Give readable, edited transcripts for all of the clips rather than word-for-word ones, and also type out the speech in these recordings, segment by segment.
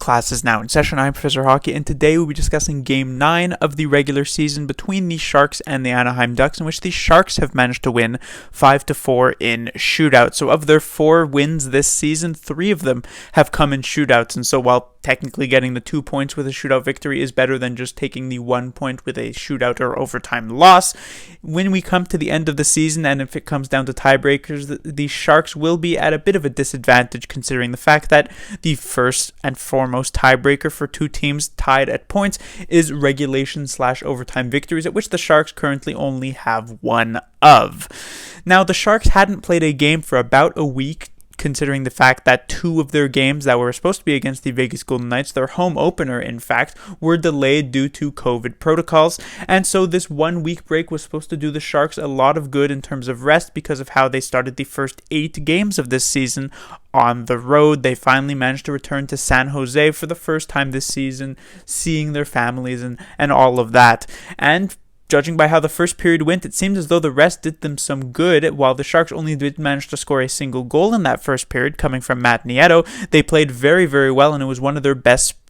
Class is now in session. I'm Professor Hockey, and today we'll be discussing Game 9 of the regular season between the Sharks and the Anaheim Ducks, in which the Sharks have managed to win 5-4 in shootout. So of their 4 wins this season, 3 of them have come in shootouts, and so while technically getting the 2 points with a shootout victory is better than just taking the 1 point with a shootout or overtime loss, when we come to the end of the season and if it comes down to tiebreakers, the Sharks will be at a bit of a disadvantage considering the fact that the first and foremost tiebreaker for two teams tied at points is regulation/overtime victories, at which the Sharks currently only have one of. Now, the Sharks hadn't played a game for about a week, considering the fact that 2 of their games that were supposed to be against the Vegas Golden Knights, their home opener in fact, were delayed due to COVID protocols, and so this 1 week break was supposed to do the Sharks a lot of good in terms of rest because of how they started the first 8 games of this season on the road. They finally managed to return to San Jose for the first time this season, seeing their families and all of that. And judging by how the first period went, it seemed as though the rest did them some good. While the Sharks only did manage to score a single goal in that first period, coming from Matt Nieto, they played very, very well, and it was one of their best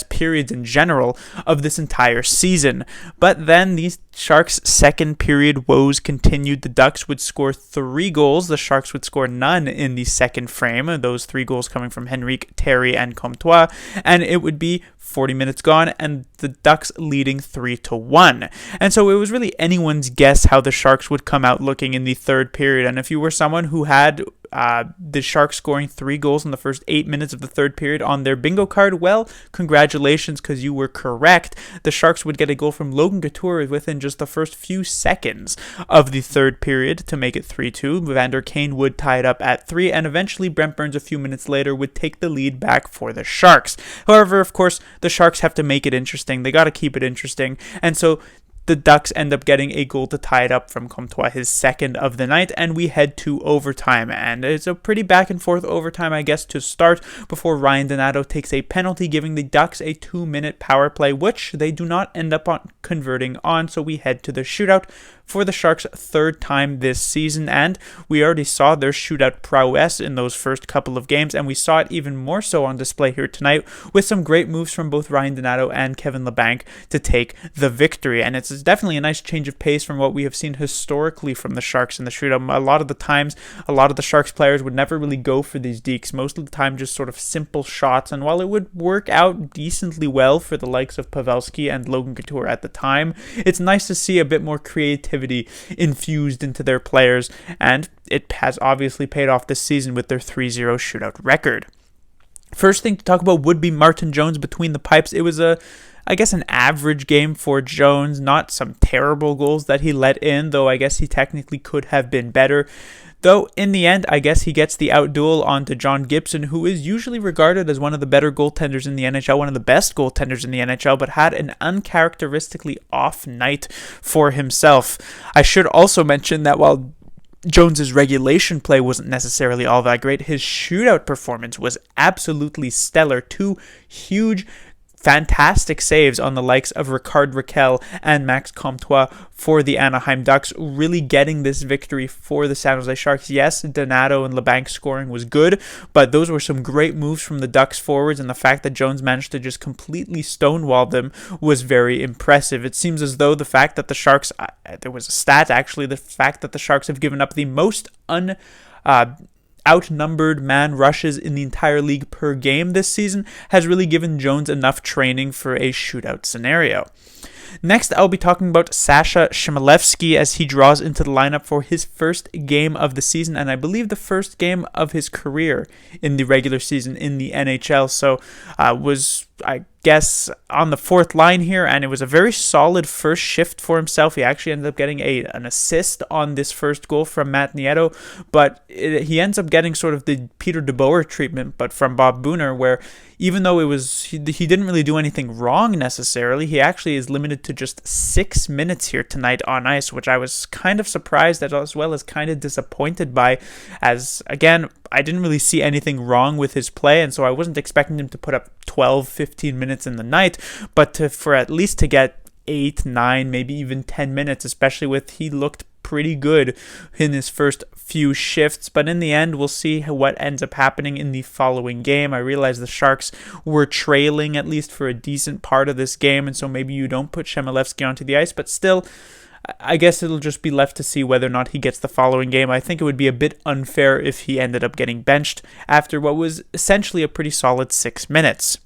periods in general of this entire season. But then the Sharks' second period woes continued. The Ducks would score 3 goals. The Sharks would score none in the second frame. Those 3 goals coming from Henrique, Terry, and Comtois. And it would be 40 minutes gone, and the Ducks leading 3-1. And so it was really anyone's guess how the Sharks would come out looking in the third period. And if you were someone who had the Sharks scoring 3 goals in the first 8 minutes of the third period on their bingo card, well, congratulations, because you were correct. The Sharks would get a goal from Logan Couture within just the first few seconds of the third period to make it 3-2. Vander Kane would tie it up at 3, and eventually Brent Burns a few minutes later would take the lead back for the Sharks. However, of course, the Sharks have to make it interesting. They got to keep it interesting, and so the Ducks end up getting a goal to tie it up from Comtois, his second of the night, and we head to overtime. And it's a pretty back and forth overtime, I guess, to start before Ryan Donato takes a penalty, giving the Ducks a 2-minute power play, which they do not end up converting on. So we head to the shootout for the Sharks' 3rd time this season, and we already saw their shootout prowess in those first couple of games, and we saw it even more so on display here tonight with some great moves from both Ryan Donato and Kevin Labanc to take the victory. And it's definitely a nice change of pace from what we have seen historically from the Sharks in the shootout. A lot of the times, a lot of the Sharks players would never really go for these dekes. Most of the time, just sort of simple shots, and while it would work out decently well for the likes of Pavelski and Logan Couture at the time, it's nice to see a bit more creativity infused into their players, and it has obviously paid off this season with their 3-0 shootout record. First thing to talk about would be Martin Jones between the pipes. It was an average game for Jones, not some terrible goals that he let in, though I guess he technically could have been better. Though, in the end, I guess he gets the outduel onto John Gibson, who is usually regarded as one of the better goaltenders in the NHL, one of the best goaltenders in the NHL, but had an uncharacteristically off night for himself. I should also mention that while Jones's regulation play wasn't necessarily all that great, his shootout performance was absolutely stellar. 2 huge, fantastic saves on the likes of Ricard Raquel and Max Comtois for the Anaheim Ducks, really getting this victory for the San Jose Sharks. Yes, Donato and Labanc scoring was good, but those were some great moves from the Ducks forwards, and the fact that Jones managed to just completely stonewall them was very impressive. It seems as though the fact that the Sharks, there was a stat actually, the fact that the Sharks have given up the most outnumbered man rushes in the entire league per game this season has really given Jones enough training for a shootout scenario. Next, I'll be talking about Sasha Chmelevski as he draws into the lineup for his first game of the season, and I believe the first game of his career in the regular season in the NHL. So was, I guess, on the 4th line here, and it was a very solid first shift for himself. He actually ended up getting an assist on this first goal from Matt Nieto, but he ends up getting sort of the Peter DeBoer treatment, but from Bob Booner, where even though he didn't really do anything wrong necessarily, he actually is limited to just 6 minutes here tonight on ice, which I was kind of surprised at, as well as kind of disappointed by, as again, I didn't really see anything wrong with his play, and so I wasn't expecting him to put up 12-15 minutes in the night, but for at least to get 8, 9, maybe even 10 minutes, especially with he looked pretty good in his first few shifts, but in the end, we'll see what ends up happening in the following game. I realize the Sharks were trailing at least for a decent part of this game, and so maybe you don't put Chmelevski onto the ice, but still, I guess it'll just be left to see whether or not he gets the following game. I think it would be a bit unfair if he ended up getting benched after what was essentially a pretty solid 6 minutes.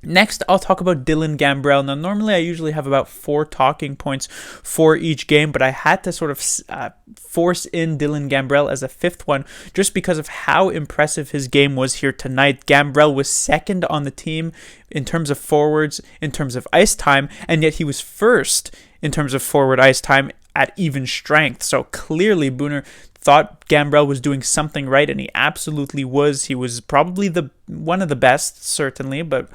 Next, I'll talk about Dylan Gambrell. Now, normally I usually have about 4 talking points for each game, but I had to sort of force in Dylan Gambrell as a 5th one just because of how impressive his game was here tonight. Gambrell was second on the team in terms of forwards, in terms of ice time, and yet he was first in terms of forward ice time at even strength. So clearly, Booner thought Gambrell was doing something right, and he absolutely was. He was probably one of the best, certainly, but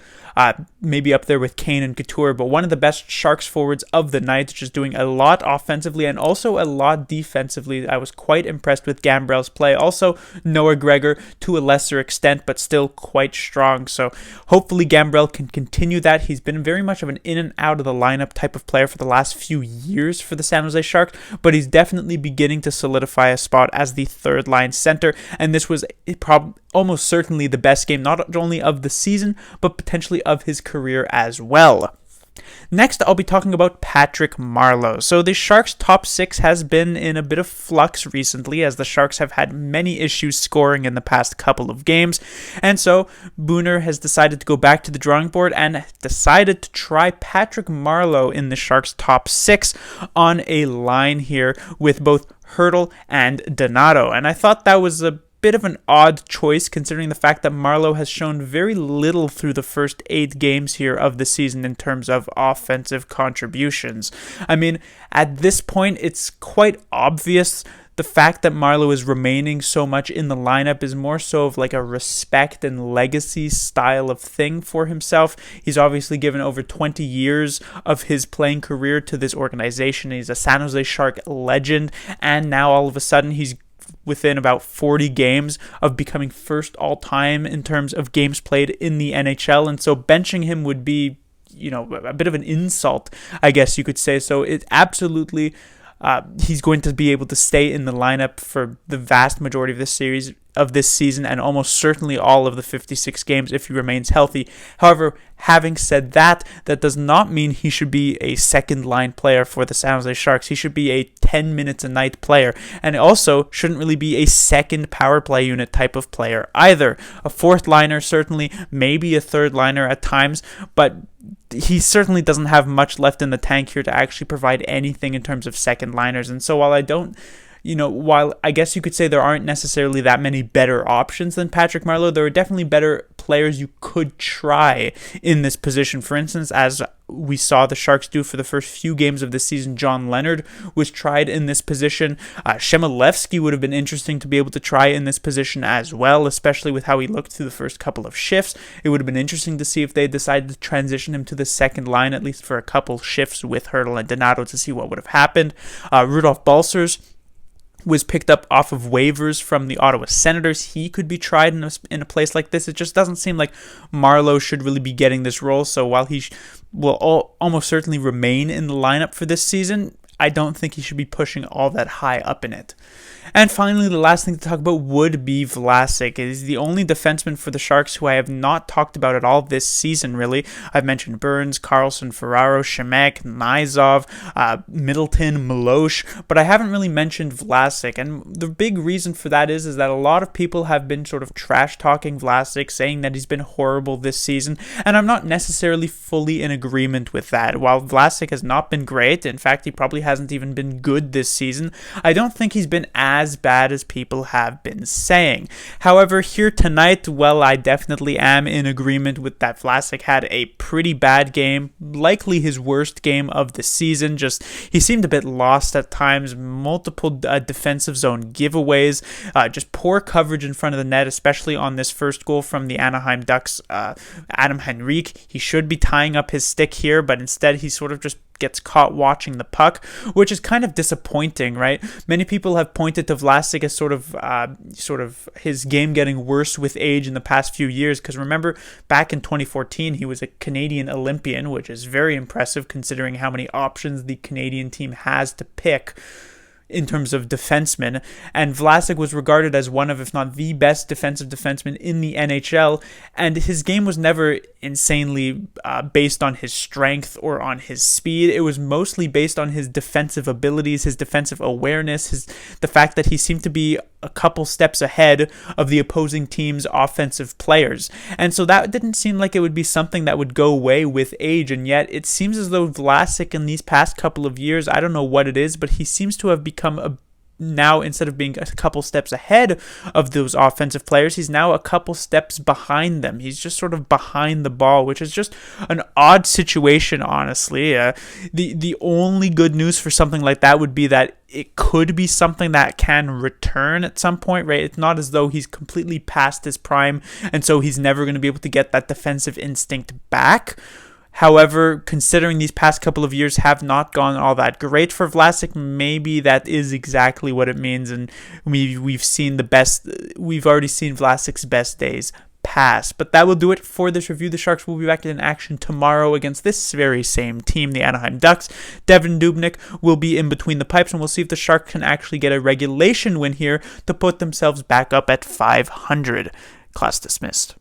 maybe up there with Kane and Couture, but one of the best Sharks forwards of the night, just doing a lot offensively and also a lot defensively. I was quite impressed with Gambrell's play. Also, Noah Gregor to a lesser extent, but still quite strong. So hopefully Gambrell can continue that. He's been very much of an in and out of the lineup type of player for the last few years for the San Jose Sharks, but he's definitely beginning to solidify a spot as the third line center, and this was almost certainly the best game, not only of the season, but potentially of his career as well. Next, I'll be talking about Patrick Marleau. So the Sharks' top 6 has been in a bit of flux recently, as the Sharks have had many issues scoring in the past couple of games. And so Booner has decided to go back to the drawing board and decided to try Patrick Marleau in the Sharks' top 6 on a line here with both Hertl and Donato. And I thought that was a bit of an odd choice considering the fact that Marleau has shown very little through the first 8 games here of the season in terms of offensive contributions. I mean, at this point, it's quite obvious the fact that Marleau is remaining so much in the lineup is more so of like a respect and legacy style of thing for himself. He's obviously given over 20 years of his playing career to this organization. He's a San Jose Shark legend, and now all of a sudden he's within about 40 games of becoming first all-time in terms of games played in the NHL, and so benching him would be, a bit of an insult, I guess you could say. So it absolutely, he's going to be able to stay in the lineup for the vast majority of this season, and almost certainly all of the 56 games if he remains healthy. However, having said that, that does not mean he should be a second line player for the San Jose Sharks. He should be a 10 minutes a night player, and also shouldn't really be a second power play unit type of player either. A fourth liner, certainly, maybe a third liner at times, but he certainly doesn't have much left in the tank here to actually provide anything in terms of second liners. And so while I guess you could say there aren't necessarily that many better options than Patrick Marleau, there are definitely better players you could try in this position. For instance, as we saw the Sharks do for the first few games of this season, John Leonard was tried in this position. Chmelevski would have been interesting to be able to try in this position as well, especially with how he looked through the first couple of shifts. It would have been interesting to see if they decided to transition him to the second line, at least for a couple shifts with Hertl and Donato, to see what would have happened. Rudolph Balcers was picked up off of waivers from the Ottawa Senators. He could be tried in a place like this. It just doesn't seem like Marleau should really be getting this role. So while he will almost certainly remain in the lineup for this season, I don't think he should be pushing all that high up in it. And finally, the last thing to talk about would be Vlasic. He's the only defenseman for the Sharks who I have not talked about at all this season, really. I've mentioned Burns, Carlson, Ferraro, Shemek, Nizov, Middleton, Milosh, but I haven't really mentioned Vlasic. And the big reason for that is that a lot of people have been sort of trash-talking Vlasic, saying that he's been horrible this season, and I'm not necessarily fully in agreement with that. While Vlasic has not been great, in fact, he probably hasn't even been good this season, I don't think he's been as bad as people have been saying. However, here tonight, well, I definitely am in agreement with that. Vlasic had a pretty bad game, likely his worst game of the season. Just, he seemed a bit lost at times, multiple defensive zone giveaways, just poor coverage in front of the net, especially on this first goal from the Anaheim Ducks, Adam Henrique. He should be tying up his stick here, but instead he sort of just gets caught watching the puck, which is kind of disappointing, right? Many people have pointed to Vlasic as sort of his game getting worse with age in the past few years, because remember, back in 2014, he was a Canadian Olympian, which is very impressive considering how many options the Canadian team has to pick in terms of defensemen, and Vlasic was regarded as one of, if not the best defensive defenseman in the NHL, and his game was never insanely based on his strength or on his speed. It was mostly based on his defensive abilities, his defensive awareness, the fact that he seemed to be a couple steps ahead of the opposing team's offensive players. And so that didn't seem like it would be something that would go away with age, and yet it seems as though Vlasic in these past couple of years, I don't know what it is, but he seems to have become now, instead of being a couple steps ahead of those offensive players, he's now a couple steps behind them. He's just sort of behind the ball, which is just an odd situation, honestly. The only good news for something like that would be that it could be something that can return at some point, right? It's not as though he's completely past his prime, and so he's never going to be able to get that defensive instinct back. However, considering these past couple of years have not gone all that great for Vlasic, maybe that is exactly what it means, and we've already seen Vlasic's best days pass. But that will do it for this review. The Sharks will be back in action tomorrow against this very same team, the Anaheim Ducks. Devin Dubnyk will be in between the pipes, and we'll see if the Sharks can actually get a regulation win here to put themselves back up at 500. Class dismissed.